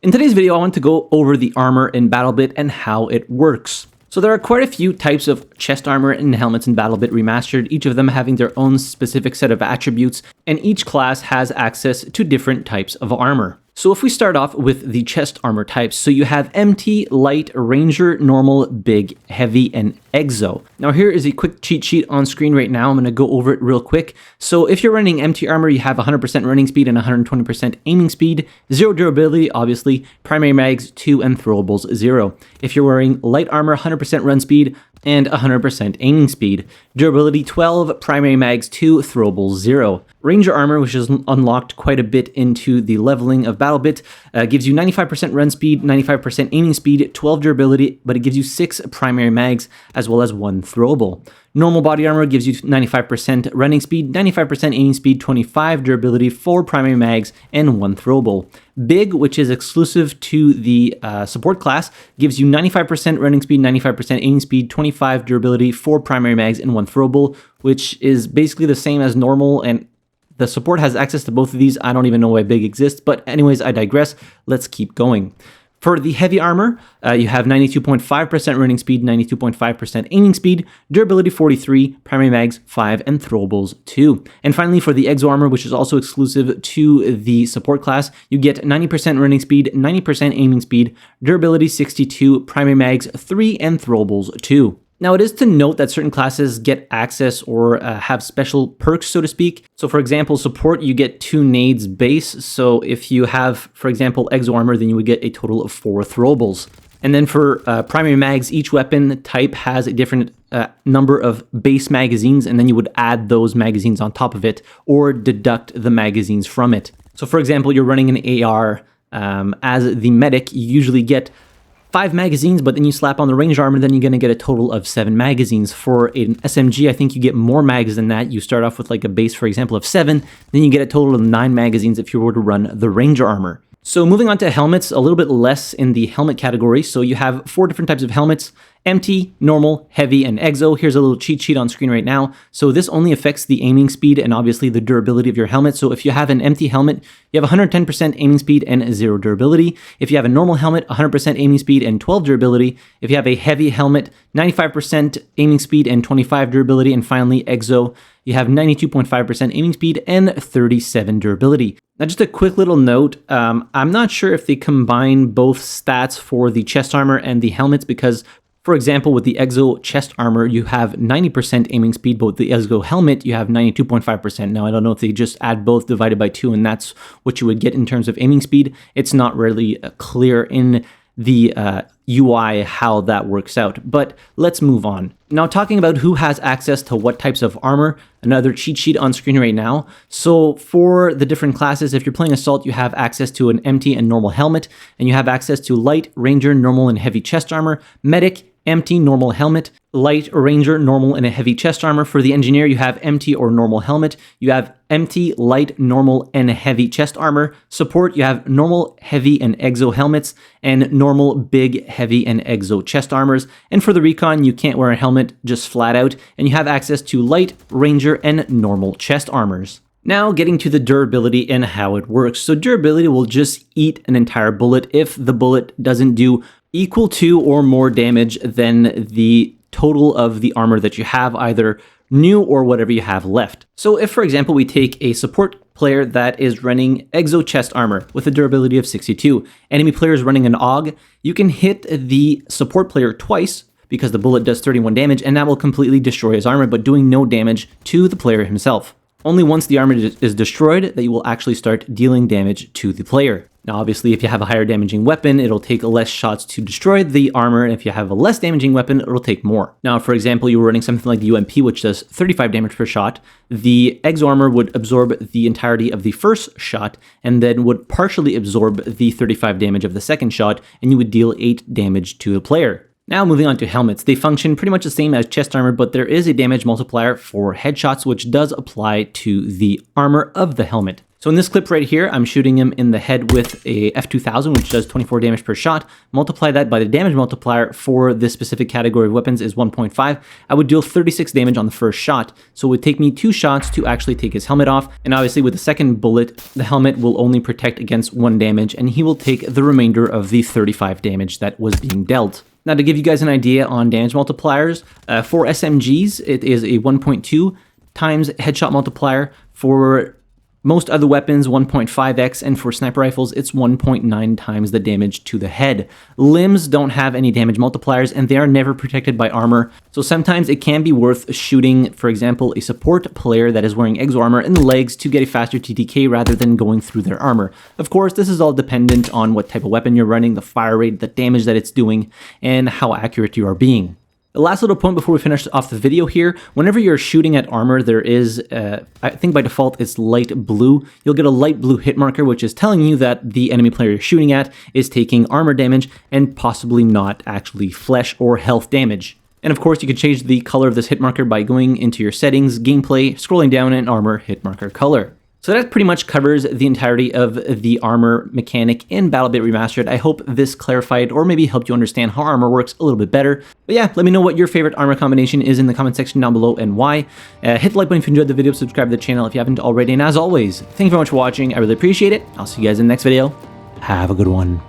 In today's video, I want to go over the armor in Battlebit and how it works. So there are quite a few types of chest armor and helmets in Battlebit Remastered, each of them having their own specific set of attributes, and each class has access to different types of armor. So if we start off with the chest armor types, so you have MT, Light, Ranger, Normal, Big, Heavy, and Exo. Now here is a quick cheat sheet on screen right now. I'm going to go over it real quick. So if you're running MT armor, you have 100% running speed and 120% aiming speed, 0 durability, obviously, primary mags 2, and throwables 0. If you're wearing Light armor, 100% run speed and 100% aiming speed, durability 12, primary mags 2, throwables 0. Ranger armor, which is unlocked quite a bit into the leveling of Battlebit, gives you 95% run speed, 95% aiming speed, 12 durability, but it gives you 6 primary mags as well as 1 throwable. Normal body armor gives you 95% running speed, 95% aiming speed, 25 durability, 4 primary mags, and 1 throwable. Big, which is exclusive to the support class, gives you 95% running speed, 95% aiming speed, 25 durability, 4 primary mags, and 1 throwable, which is basically the same as normal, and the support has access to both of these. I don't even know why Big exists, but anyways, I digress. Let's keep going. For the heavy armor, you have 92.5% running speed, 92.5% aiming speed, durability 43, primary mags 5, and throwables 2. And finally, for the exo armor, which is also exclusive to the support class, you get 90% running speed, 90% aiming speed, durability 62, primary mags 3, and throwables 2. Now, it is to note that certain classes get access or have special perks, so to speak. So, for example, support, you get 2 nades base. So if you have, for example, exo armor, then you would get a total of 4 throwables. And then for primary mags, each weapon type has a different number of base magazines, and then you would add those magazines on top of it or deduct the magazines from it. So, for example, you're running an AR as the medic, you usually get 5 magazines, but then you slap on the range armor, then you're going to get a total of 7 magazines. For an SMG, I think you get more mags than that. You start off with like a base, for example, of 7, then you get a total of 9 magazines if you were to run the Ranger armor. So moving on to helmets, a little bit less in the helmet category. So you have 4 different types of helmets: MT, Normal, Heavy, and Exo. Here's a little cheat sheet on screen right now. So this only affects the aiming speed and obviously the durability of your helmet. So if you have an MT helmet, you have 110% aiming speed and 0 durability. If you have a normal helmet, 100% aiming speed and 12 durability. If you have a heavy helmet, 95% aiming speed and 25 durability. And finally, Exo, you have 92.5% aiming speed and 37 durability. Now, just a quick little note, I'm not sure if they combine both stats for the chest armor and the helmets because, for example, with the Exo chest armor, you have 90% aiming speed, but with the Exo helmet, you have 92.5%. Now, I don't know if they just add both divided by 2, and that's what you would get in terms of aiming speed. It's not really clear in the UI how that works out, but let's move on. Now, talking about who has access to what types of armor, another cheat sheet on screen right now. So for the different classes, if you're playing Assault, you have access to an MT and normal helmet, and you have access to Light, Ranger, Normal, and Heavy chest armor. Medic, MT, normal helmet, Light, Ranger, normal, and a heavy chest armor. For the engineer, you have MT or normal helmet. You have MT, Light, normal, and a heavy chest armor. Support, you have normal, heavy, and exo helmets, and normal, big, heavy, and exo chest armors. And for the recon, you can't wear a helmet just flat out, and you have access to Light, Ranger, and normal chest armors. Now getting to the durability and how it works. So durability will just eat an entire bullet if the bullet doesn't do equal to or more damage than the total of the armor that you have, either new or whatever you have left. So if, for example, we take a support player that is running Exo chest armor with a durability of 62, enemy player is running an AUG, you can hit the support player twice because the bullet does 31 damage, and that will completely destroy his armor, but doing no damage to the player himself. Only once the armor is destroyed that you will actually start dealing damage to the player. Now, obviously, if you have a higher damaging weapon, it'll take less shots to destroy the armor, and if you have a less damaging weapon, it'll take more. Now, for example, you were running something like the UMP, which does 35 damage per shot. The exo armor would absorb the entirety of the first shot, and then would partially absorb the 35 damage of the second shot, and you would deal 8 damage to the player. Now moving on to helmets. They function pretty much the same as chest armor, but there is a damage multiplier for headshots, which does apply to the armor of the helmet. So in this clip right here, I'm shooting him in the head with a F2000, which does 24 damage per shot. Multiply that by the damage multiplier for this specific category of weapons is 1.5. I would deal 36 damage on the first shot. So it would take me 2 shots to actually take his helmet off. And obviously with the second bullet, the helmet will only protect against 1 damage, and he will take the remainder of the 35 damage that was being dealt. Now, to give you guys an idea on damage multipliers, for SMGs, it is a 1.2 times headshot multiplier. For most other weapons, 1.5x, and for sniper rifles, it's 1.9 times the damage to the head. Limbs don't have any damage multipliers, and they are never protected by armor, so sometimes it can be worth shooting, for example, a support player that is wearing exo armor in the legs to get a faster TTK rather than going through their armor. Of course, this is all dependent on what type of weapon you're running, the fire rate, the damage that it's doing, and how accurate you are being. The last little point before we finish off the video here, whenever you're shooting at armor, there is, I think by default it's light blue. You'll get a light blue hit marker, which is telling you that the enemy player you're shooting at is taking armor damage and possibly not actually flesh or health damage. And of course, you can change the color of this hit marker by going into your settings, gameplay, scrolling down, and armor hit marker color. So that pretty much covers the entirety of the armor mechanic in Battlebit Remastered. I hope this clarified or maybe helped you understand how armor works a little bit better. But yeah, let me know what your favorite armor combination is in the comment section down below and why. Hit the like button if you enjoyed the video, subscribe to the channel if you haven't already, and as always, thank you very much for watching. I really appreciate it. I'll see you guys in the next video. Have a good one.